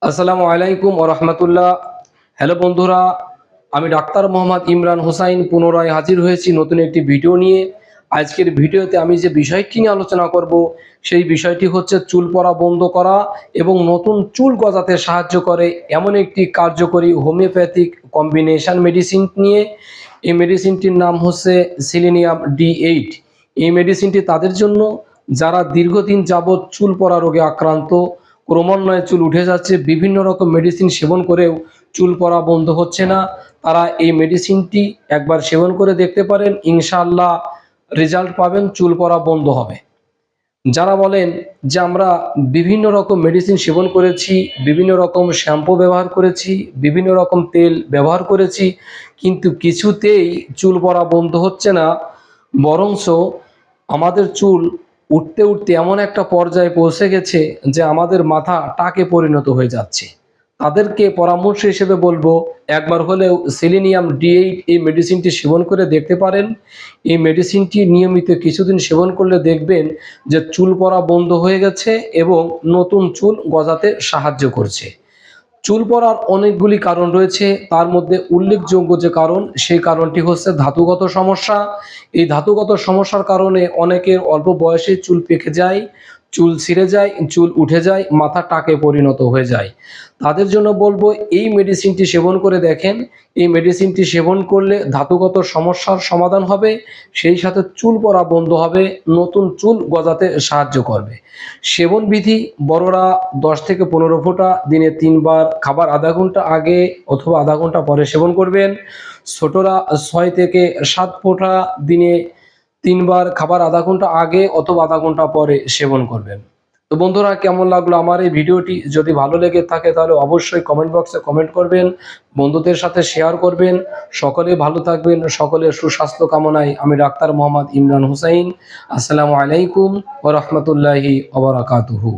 আসসালামু আলাইকুম ওয়া রাহমাতুল্লাহ। হ্যালো বন্ধুরা, আমি ডাক্তার মোহাম্মদ ইমরান হোসাইন পুনরায় হাজির হয়েছি নতুন একটি ভিডিও নিয়ে। আজকের ভিডিওতে আমি যে বিষয়টি নিয়ে আলোচনা করব সেই বিষয়টি হচ্ছে চুল পড়া বন্ধ করা এবং নতুন চুল গজাতে সাহায্য করে এমন একটি কার্যকরী হোমিওপ্যাথিক কম্বিনেশন মেডিসিন নিয়ে। এই মেডিসিনটির নাম হচ্ছে সিলেনিয়াম D8। এই মেডিসিনটি তাদের জন্য যারা দীর্ঘদিন যাবৎ চুল পড়া রোগে আক্রান্ত, ক্রমান্বয়ে চুল উঠে যাচ্ছে, বিভিন্ন রকম মেডিসিন সেবন করেও চুল পড়া বন্ধ হচ্ছে না, তারা এই মেডিসিনটি একবার সেবন করে দেখতে পারেন। ইনশাআল্লাহ রেজাল্ট পাবেন, চুল পড়া বন্ধ হবে। যারা বলেন যে আমরা বিভিন্ন রকম মেডিসিন সেবন করেছি, বিভিন্ন রকম শ্যাম্পু ব্যবহার করেছি, বিভিন্ন রকম তেল ব্যবহার করেছি, কিন্তু কিছুতেই চুল পড়া বন্ধ হচ্ছে না, বরঞ্চ আমাদের চুল উঠতে উঠতে এমন একটা পর্যায়ে পৌঁছে গেছে যে আমাদের মাথা টাকে পরিণত হয়ে যাচ্ছে, তাদেরকে পরামর্শ হিসেবে বলবো একবার হলেও সেলেনিয়াম D8 এই মেডিসিনটি সেবন করে দেখতে পারেন। এই মেডিসিনটি নিয়মিত কিছুদিন সেবন করলে দেখবেন যে চুল পড়া বন্ধ হয়ে গেছে এবং নতুন চুল গজাতে সাহায্য করছে। চুল পড়ার অনেকগুলি কারণ রয়েছে, তার মধ্যে উল্লেখযোগ্য যে কারণ, সেই কারণটি হচ্ছে ধাতুগত সমস্যা। এই ধাতুগত সমস্যার কারণে অনেকের অল্প বয়সে চুল পেকে যায়, চুল ছিঁড়ে যায়, চুল উঠে যায়, মাথা টাকে পরিণত হয়ে যায়। তাদের জন্য বলবো এই মেডিসিনটি সেবন করে দেখেন। এই মেডিসিনটি সেবন করলে ধাতুগত সমস্যার সমাধান হবে, সেই সাথে চুল পড়া বন্ধ হবে, নতুন চুল গজাতে সাহায্য করবে। সেবন বিধি: বড়রা 10 থেকে 15 ফোঁটা দিনে 3 বার, খাবার আধা ঘন্টা আগে অথবা আধা ঘন্টা পরে সেবন করবেন। ছোটরা 6 থেকে 7 ফোঁটা দিনে 3 বার, খাবার আধা ঘন্টা আগে অথবা আধা ঘন্টা পরে সেবন করবেন। তো বন্ধুরা, কেমন লাগলো আমার এই ভিডিওটি? যদি ভালো লেগে থাকে তাহলে অবশ্যই কমেন্ট বক্সে কমেন্ট করবেন, বন্ধুদের সাথে শেয়ার করবেন। সকলে ভালো থাকবেন, সকলের সুস্বাস্থ্য কামনায় আমি ডাক্তার মোহাম্মদ ইমরান হোসাইন। আসসালামু আলাইকুম ওয়া রাহমাতুল্লাহি ওয়া বারাকাতুহু।